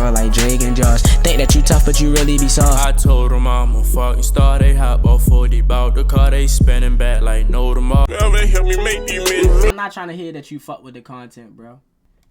hard like Drake and Josh. Think that you tough, but you really be soft. I told them I'm a fucking star. They hop off 40 bout the car. They spinning back like no tomorrow. Now they help me make these men. I'm not trying to hear that you fuck with the content, bro.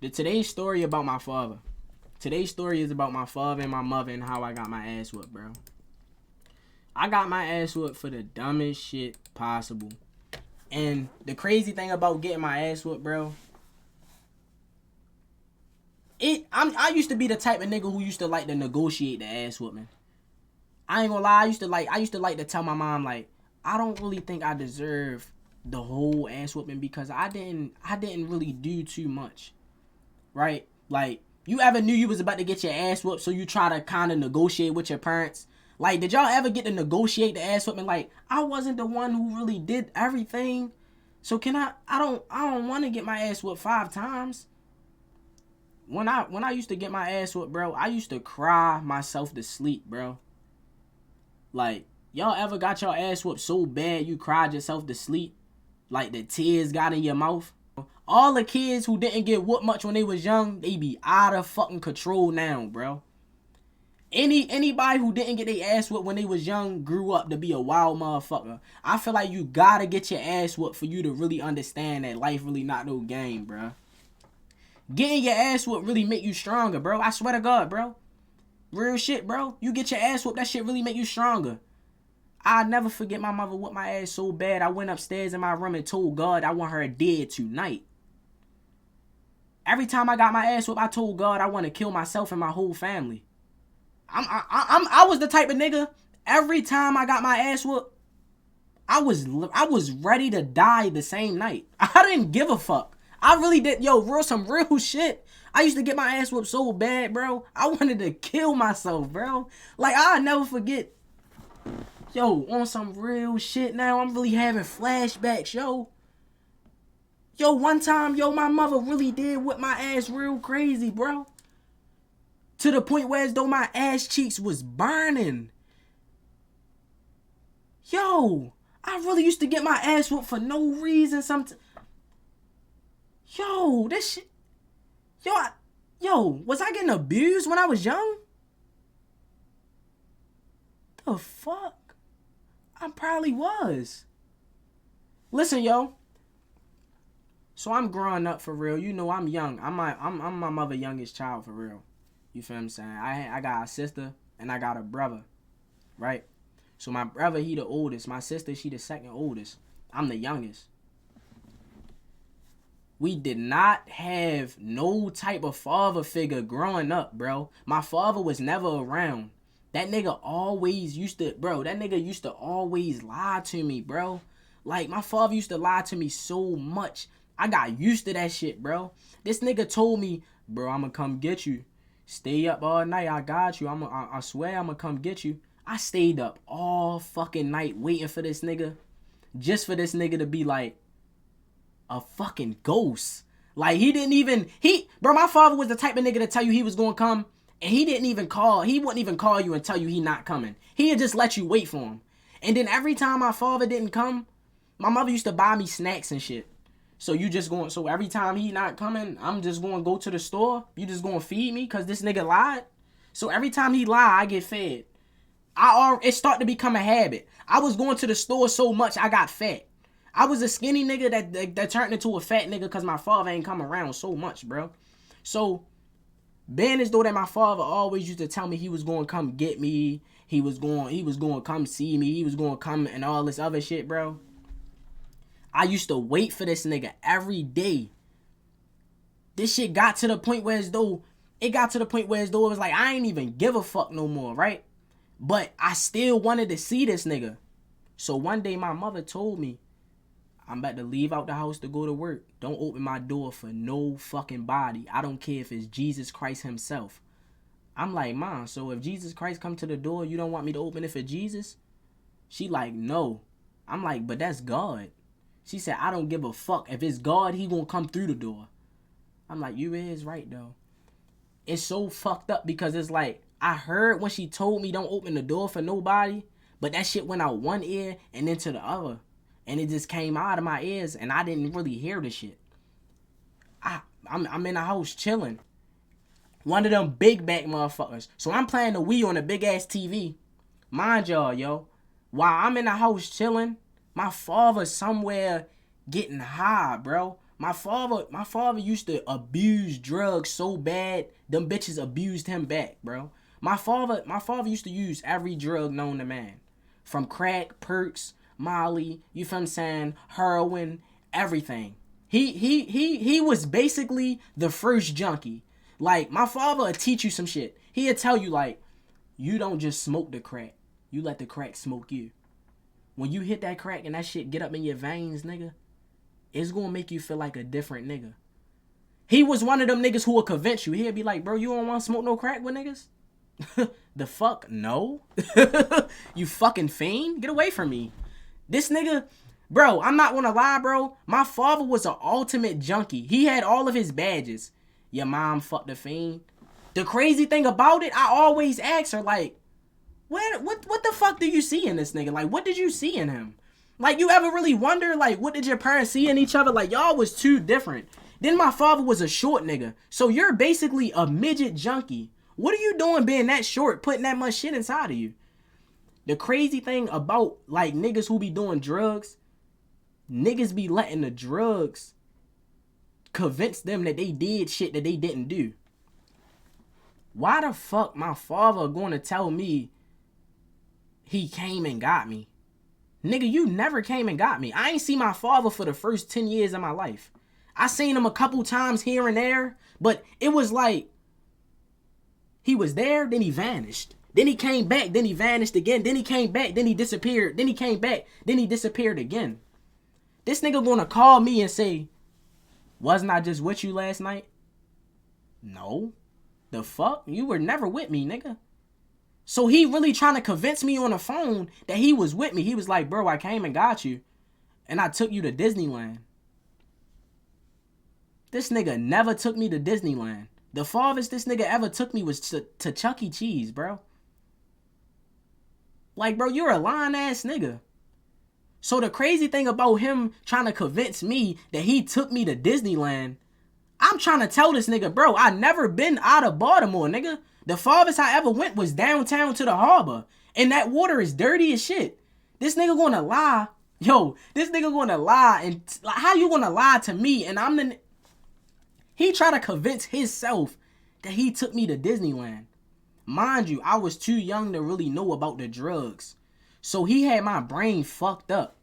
Today's story about my father. Today's story is about my father and my mother and how I got my ass whooped, bro. I got my ass whooped for the dumbest shit possible. And the crazy thing about getting my ass whooped, bro, I used to be the type of nigga who used to like to negotiate the ass whooping. I ain't gonna lie, I used to like to tell my mom, like, I don't really think I deserve the whole ass whooping because I didn't really do too much. Right? Like, you ever knew you was about to get your ass whooped, so you try to kind of negotiate with your parents? Like, did y'all ever get to negotiate the ass whooping? Like, I wasn't the one who really did everything. So can I don't want to get my ass whooped 5 times. When I used to get my ass whooped, bro, I used to cry myself to sleep, bro. Like, y'all ever got your ass whooped so bad you cried yourself to sleep? Like, the tears got in your mouth? All the kids who didn't get whooped much when they was young, they be out of fucking control now, bro. Anybody who didn't get their ass whooped when they was young grew up to be a wild motherfucker. I feel like you gotta get your ass whooped for you to really understand that life really not no game, bro. Getting your ass whooped really make you stronger, bro. I swear to God, bro. Real shit, bro. You get your ass whooped, that shit really make you stronger. I'll never forget my mother whooped my ass so bad. I went upstairs in my room and told God I want her dead tonight. Every time I got my ass whooped, I told God I want to kill myself and my whole family. I was the type of nigga, every time I got my ass whooped, I was ready to die the same night. I didn't give a fuck. I really did. Yo, some real shit. I used to get my ass whooped so bad, bro. I wanted to kill myself, bro. Like, I'll never forget. Yo, on some real shit now, I'm really having flashbacks, yo. Yo, one time, yo, my mother really did whip my ass real crazy, bro. To the point where as though my ass cheeks was burning. Yo, I really used to get my ass whooped for no reason sometimes. Yo, this shit. Yo, was I getting abused when I was young? The fuck? I probably was. Listen, yo. So I'm growing up for real. You know I'm young. I'm my mother's youngest child for real. You feel what I'm saying? I got a sister and I got a brother. Right? So my brother, he the oldest. My sister, she the second oldest. I'm the youngest. We did not have no type of father figure growing up, bro. My father was never around. That nigga always used to always lie to me, bro. Like, my father used to lie to me so much. I got used to that shit, bro. This nigga told me, bro, I'm gonna come get you. Stay up all night, I got you. I swear I'm gonna come get you. I stayed up all fucking night waiting for this nigga. Just for this nigga to be like a fucking ghost. Like, bro, my father was the type of nigga to tell you he was gonna come. And he wouldn't even call you and tell you he not coming. He'd just let you wait for him. And then every time my father didn't come, my mother used to buy me snacks and shit. So every time he not coming, I'm just going to go to the store. You just going to feed me because this nigga lied. So every time he lie, I get fed. It started to become a habit. I was going to the store so much, I got fat. I was a skinny nigga that turned into a fat nigga because my father ain't come around so much, bro. So, being as though that my father always used to tell me he was going to come get me, he was going to come see me, he was going to come and all this other shit, bro. I used to wait for this nigga every day. This shit got to the point where as though it was like I ain't even give a fuck no more, right? But I still wanted to see this nigga. So one day my mother told me, I'm about to leave out the house to go to work. Don't open my door for no fucking body. I don't care if it's Jesus Christ himself. I'm like, Mom, so if Jesus Christ come to the door, you don't want me to open it for Jesus? She like, no. I'm like, but that's God. She said, I don't give a fuck. If it's God, he gonna come through the door. I'm like, you is right, though. It's so fucked up because it's like, I heard when she told me don't open the door for nobody, but that shit went out one ear and into the other. And it just came out of my ears, and I didn't really hear the shit. I'm in the house chilling. One of them big back motherfuckers. So I'm playing the Wii on a big ass TV. Mind y'all, yo. While I'm in the house chilling, my father somewhere getting high, bro. My father used to abuse drugs so bad, them bitches abused him back, bro. My father used to use every drug known to man. From crack, perks, Molly, you feel what I'm saying, heroin, everything. He was basically the first junkie. Like, my father would teach you some shit. He'd tell you, like, you don't just smoke the crack. You let the crack smoke you. When you hit that crack and that shit get up in your veins, nigga, it's gonna make you feel like a different nigga. He was one of them niggas who would convince you. He'd be like, bro, you don't want to smoke no crack with niggas? The fuck? No. You fucking fiend? Get away from me. This nigga, bro, I'm not gonna lie, bro. My father was an ultimate junkie. He had all of his badges. Your mom fucked the fiend. The crazy thing about it, I always ask her, like, what the fuck do you see in this nigga? Like, what did you see in him? Like, you ever really wonder, like, what did your parents see in each other? Like, y'all was too different. Then my father was a short nigga. So you're basically a midget junkie. What are you doing being that short, putting that much shit inside of you? The crazy thing about, like, niggas who be doing drugs, niggas be letting the drugs convince them that they did shit that they didn't do. Why the fuck my father gonna tell me he came and got me? Nigga, you never came and got me. I ain't see my father for the first 10 years of my life. I seen him a couple times here and there, but it was like, he was there, then he vanished. Then he came back, then he vanished again. Then he came back, then he disappeared. Then he came back, then he disappeared again. This nigga gonna call me and say, wasn't I just with you last night? No. The fuck? You were never with me, nigga. So he really trying to convince me on the phone that he was with me. He was like, bro, I came and got you. And I took you to Disneyland. This nigga never took me to Disneyland. The farthest this nigga ever took me was to Chuck E. Cheese, bro. Like, bro, you're a lying ass nigga. So the crazy thing about him trying to convince me that he took me to Disneyland, I'm trying to tell this nigga, bro, I never been out of Baltimore, nigga. The farthest I ever went was downtown to the harbor. And that water is dirty as shit. This nigga gonna lie. Yo, this nigga gonna lie. And how you gonna lie to me and I'm the... He try to convince himself that he took me to Disneyland. Mind you, I was too young to really know about the drugs. So he had my brain fucked up.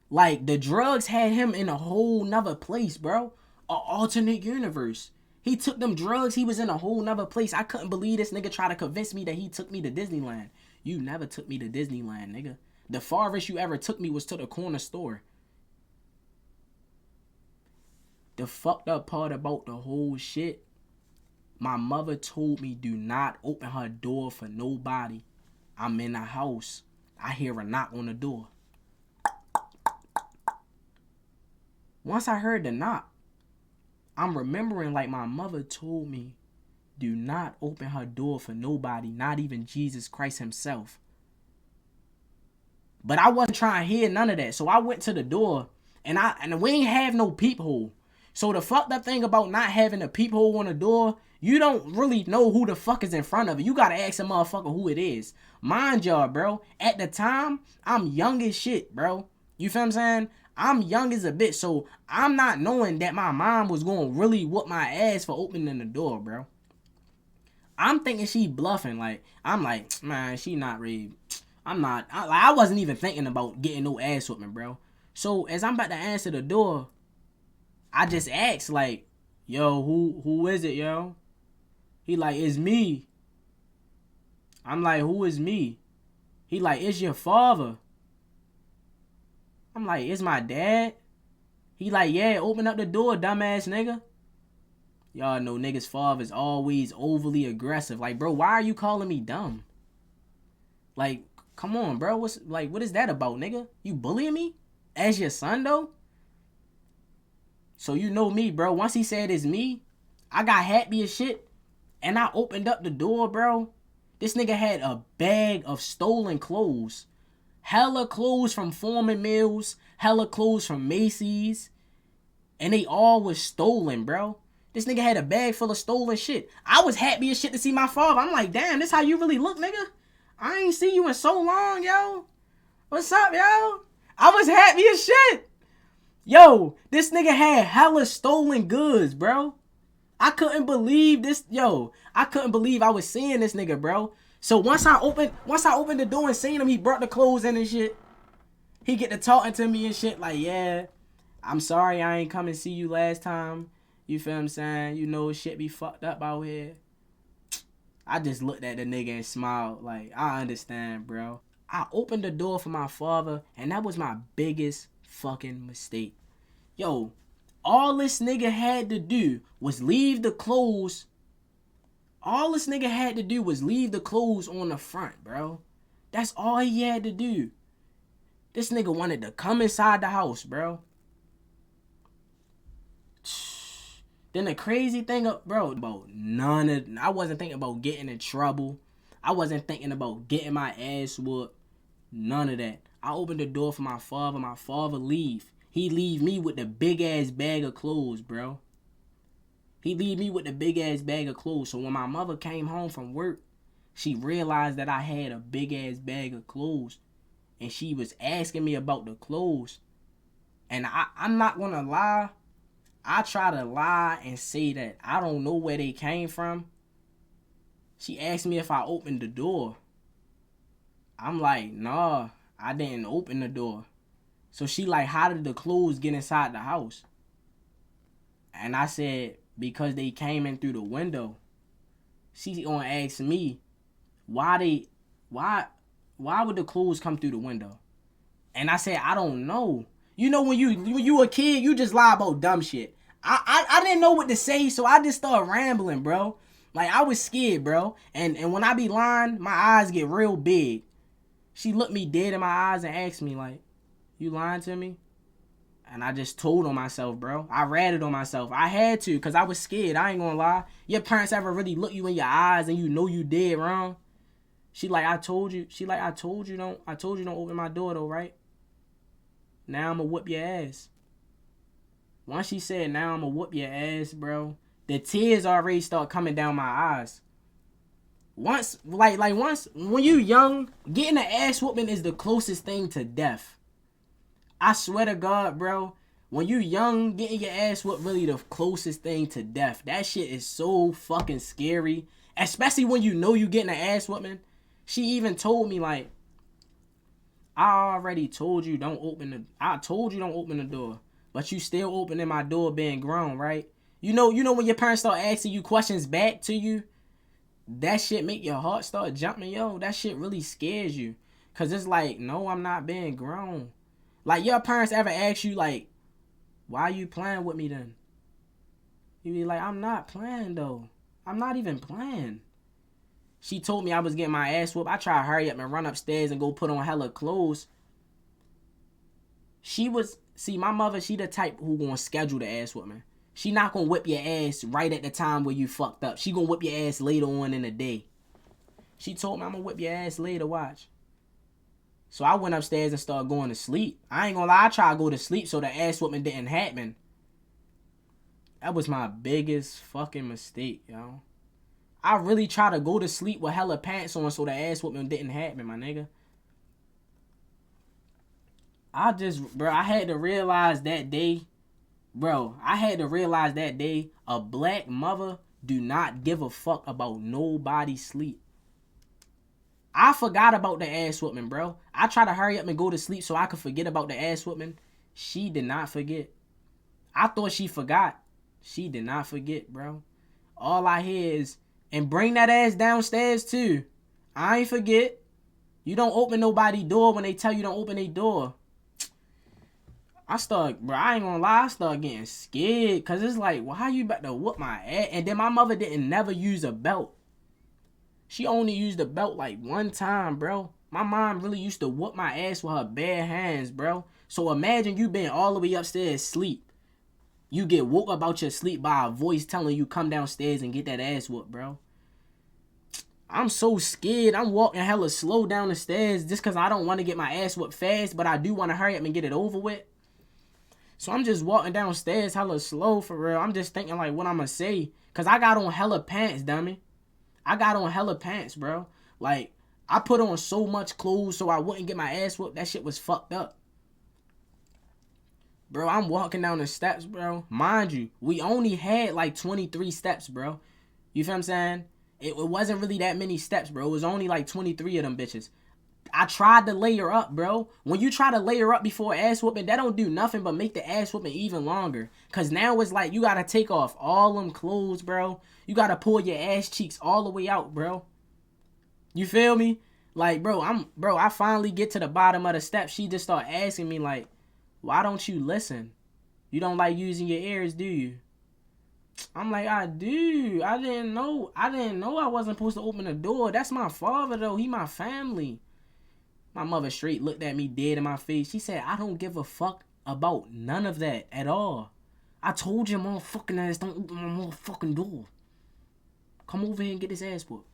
Like, the drugs had him in a whole nother place, bro. An alternate universe. He took them drugs, he was in a whole nother place. I couldn't believe this nigga try to convince me that he took me to Disneyland. You never took me to Disneyland, nigga. The farthest you ever took me was to the corner store. The fucked up part about the whole shit, my mother told me do not open her door for nobody. I'm in the house. I hear a knock on the door. Once I heard the knock, I'm remembering like my mother told me, do not open her door for nobody, not even Jesus Christ himself. But I wasn't trying to hear none of that. So I went to the door and we ain't have no peephole. So the fucked up thing about not having a peephole on the door, you don't really know who the fuck is in front of it. You gotta ask a motherfucker who it is. Mind y'all, bro, at the time, I'm young as shit, bro. You feel what I'm saying? I'm young as a bitch, so I'm not knowing that my mom was gonna really whoop my ass for opening the door, bro. I'm thinking she bluffing. Like, I'm like, man, she not really. I wasn't even thinking about getting no ass whooping, bro. So as I'm about to answer the door, I just asked, like, yo, who is it, yo? He like, it's me. I'm like, who is me? He like, it's your father. I'm like, it's my dad. He like, yeah, open up the door, dumbass nigga. Y'all know niggas' father's always overly aggressive. Like, bro, why are you calling me dumb? Like, come on, bro. What is that about, nigga? You bullying me? As your son, though? So you know me, bro. Once he said it's me, I got happy as shit. And I opened up the door, bro. This nigga had a bag of stolen clothes. Hella clothes from Foreman Mills. Hella clothes from Macy's. And they all was stolen, bro. This nigga had a bag full of stolen shit. I was happy as shit to see my father. I'm like, damn, this how you really look, nigga? I ain't see you in so long, yo. What's up, yo? I was happy as shit. Yo, this nigga had hella stolen goods, bro. I couldn't believe this, yo. I couldn't believe I was seeing this nigga, bro. So once I opened the door and seen him, he brought the clothes in and shit. He get to talking to me and shit like, yeah, I'm sorry I ain't come and see you last time. You feel what I'm saying? You know shit be fucked up out here. I just looked at the nigga and smiled like, I understand, bro. I opened the door for my father, and that was my biggest fucking mistake. Yo, all this nigga had to do was leave the clothes. All this nigga had to do was leave the clothes on the front, bro. That's all he had to do. This nigga wanted to come inside the house, bro. Then the crazy thing, bro, about I wasn't thinking about getting in trouble. I wasn't thinking about getting my ass whooped. None of that. I opened the door for my father. My father leave. He leave me with the big ass bag of clothes, bro. He leave me with the big ass bag of clothes. So when my mother came home from work, she realized that I had a big ass bag of clothes. And she was asking me about the clothes. And I'm not gonna lie. I try to lie and say that I don't know where they came from. She asked me if I opened the door. I'm like, nah, I didn't open the door. So she like, how did the clothes get inside the house? And I said, because they came in through the window. She gonna ask me, why would the clothes come through the window? And I said, I don't know. You know, when you a kid, you just lie about dumb shit. I didn't know what to say, so I just started rambling, bro. Like, I was scared, bro. And when I be lying, my eyes get real big. She looked me dead in my eyes and asked me, like, you lying to me? And I just told on myself, bro. I ratted on myself. I had to, because I was scared. I ain't gonna lie. Your parents ever really look you in your eyes and you know you did wrong? She like, I told you don't open my door though, right? Now I'ma whoop your ass. Once she said, now I'ma whoop your ass, bro, the tears already start coming down my eyes. Once, when you young, getting an ass whooping is the closest thing to death. I swear to God, bro, when you young, getting your ass whooped really the closest thing to death. That shit is so fucking scary. Especially when you know you getting an ass whooping. She even told me, like, I told you don't open the door. But you still opening my door being grown, right? You know when your parents start asking you questions back to you, that shit make your heart start jumping, yo. That shit really scares you. Cause it's like, no, I'm not being grown. Like, your parents ever ask you, like, why you playing with me then? You be like, I'm not playing though. I'm not even playing. She told me I was getting my ass whooped. I tried to hurry up and run upstairs and go put on hella clothes. My mother, she the type who gonna schedule the ass whooping. She not gonna whip your ass right at the time where you fucked up. She gonna whip your ass later on in the day. She told me I'm gonna whip your ass later, watch. So I went upstairs and started going to sleep. I ain't gonna lie, I tried to go to sleep so the ass whooping didn't happen. That was my biggest fucking mistake, yo. I really tried to go to sleep with hella pants on so the ass whooping didn't happen, my nigga. I had to realize that day, a black mother do not give a fuck about nobody's sleep. I forgot about the ass whooping, bro. I tried to hurry up and go to sleep so I could forget about the ass whooping. She did not forget. I thought she forgot. She did not forget, bro. All I hear is, and bring that ass downstairs too. I ain't forget. You don't open nobody's door when they tell you don't open their door. I ain't gonna lie, I started getting scared. Cause it's like, why you about to whoop my ass? And then my mother didn't never use a belt. She only used a belt like one time, bro. My mom really used to whoop my ass with her bare hands, bro. So imagine you being all the way upstairs asleep. You get woke up out your sleep by a voice telling you come downstairs and get that ass whooped, bro. I'm so scared. I'm walking hella slow down the stairs just because I don't want to get my ass whooped fast, but I do want to hurry up and get it over with. So I'm just walking downstairs hella slow for real. I'm just thinking like what I'm gonna say. Cause I got on hella pants, dummy. I got on hella pants, bro. Like, I put on so much clothes so I wouldn't get my ass whooped. That shit was fucked up. Bro, I'm walking down the steps, bro. Mind you, we only had like 23 steps, bro. You feel what I'm saying? It wasn't really that many steps, bro. It was only like 23 of them bitches. I tried to layer up, bro. When you try to layer up before ass whooping, that don't do nothing but make the ass whooping even longer. Cause now it's like you gotta take off all them clothes, bro. You gotta pull your ass cheeks all the way out, bro. You feel me? Like, bro, I finally get to the bottom of the steps. She just start asking me like, why don't you listen? You don't like using your ears, do you? I'm like, I do. I didn't know I wasn't supposed to open the door. That's my father though. He my family. My mother straight looked at me dead in my face. She said, I don't give a fuck about none of that at all. I told your motherfucking ass don't open my motherfucking door. Come over here and get this ass whooped.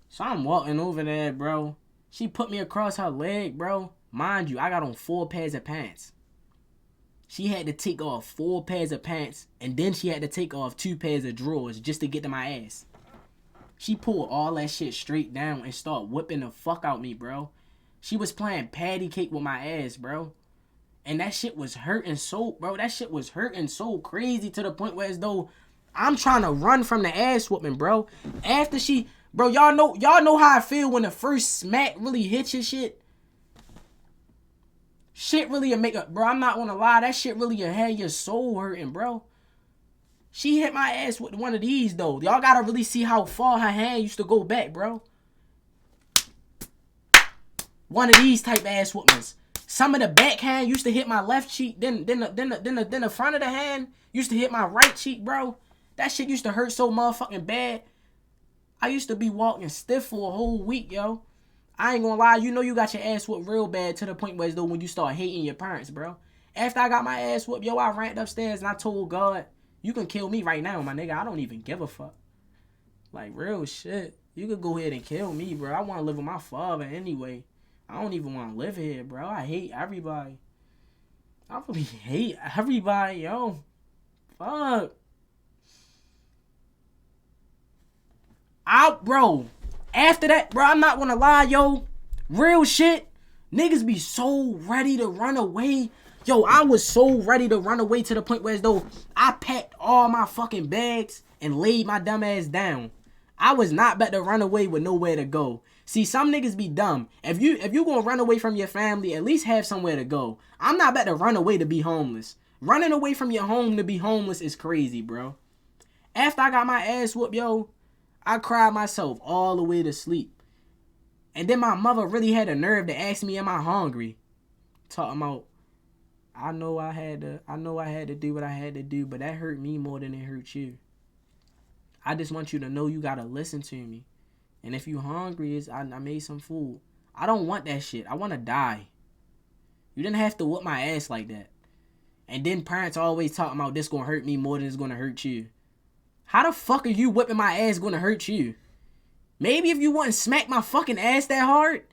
So I'm walking over there, bro. She put me across her leg, bro. Mind you, I got on 4 pairs of pants. She had to take off 4 pairs of pants, and then she had to take off 2 pairs of drawers just to get to my ass. She pulled all that shit straight down and started whipping the fuck out me, bro. She was playing patty cake with my ass, bro. And that shit was hurting so, bro. That shit was hurting so crazy to the point where as though I'm trying to run from the ass whooping, bro. After she, bro, y'all know how I feel when the first smack really hits your shit. Shit really make up, bro. I'm not gonna lie, that shit really had your soul hurting, bro. She hit my ass with one of these, though. Y'all gotta really see how far her hand used to go back, bro. One of these type ass whoopings. Some of the backhand used to hit my left cheek. Then the front of the hand used to hit my right cheek, bro. That shit used to hurt so motherfucking bad. I used to be walking stiff for a whole week, yo. I ain't gonna lie, you know you got your ass whooped real bad to the point where as though when you start hating your parents, bro. After I got my ass whooped, yo, I ran upstairs and I told God, you can kill me right now, my nigga. I don't even give a fuck. Like, real shit. You could go ahead and kill me, bro. I want to live with my father anyway. I don't even want to live here, bro. I hate everybody. I really hate everybody, yo. Fuck. Bro. After that, bro, I'm not gonna lie, yo. Real shit. Niggas be so ready to run away. Yo, I was so ready to run away to the point where as though I packed all my fucking bags and laid my dumb ass down. I was not about to run away with nowhere to go. See, some niggas be dumb. If you gonna run away from your family, at least have somewhere to go. I'm not about to run away to be homeless. Running away from your home to be homeless is crazy, bro. After I got my ass whooped, yo, I cried myself all the way to sleep. And then my mother really had the nerve to ask me, am I hungry? Talking about, I know I had to do what I had to do, but that hurt me more than it hurt you. I just want you to know you gotta listen to me. And if you hungry, I made some food. I don't want that shit. I want to die. You didn't have to whoop my ass like that. And then parents always talking about this gonna hurt me more than it's gonna hurt you. How the fuck are you whipping my ass gonna hurt you? Maybe if you wouldn't smack my fucking ass that hard,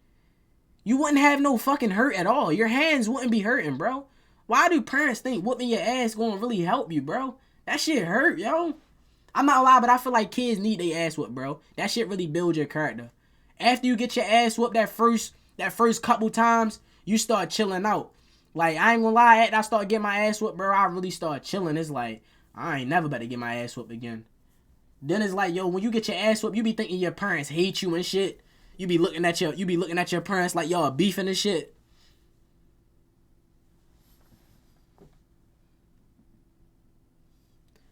you wouldn't have no fucking hurt at all. Your hands wouldn't be hurting, bro. Why do parents think whooping your ass gonna really help you, bro? That shit hurt, yo. I'm not lying, but I feel like kids need their ass whooped, bro. That shit really builds your character. After you get your ass whooped that first couple times, you start chilling out. Like, I ain't gonna lie, after I start getting my ass whooped, bro, I really start chilling. It's like, I ain't never about to get my ass whooped again. Then it's like, yo, when you get your ass whooped, you be thinking your parents hate you and shit. You be looking at your parents like y'all beefing and shit.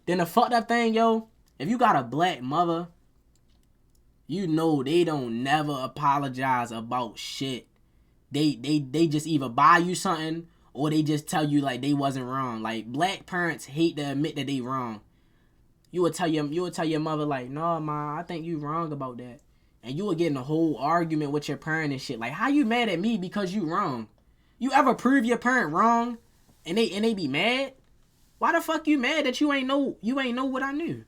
Then the fucked up thing, yo, if you got a black mother, you know they don't never apologize about shit. They just either buy you something or they just tell you like they wasn't wrong. Like, black parents hate to admit that they wrong. You would tell your mother like, no, ma, I think you wrong about that. And you would get in a whole argument with your parent and shit. Like, how you mad at me because you wrong? You ever prove your parent wrong and they be mad? Why the fuck you mad that you ain't know what I knew?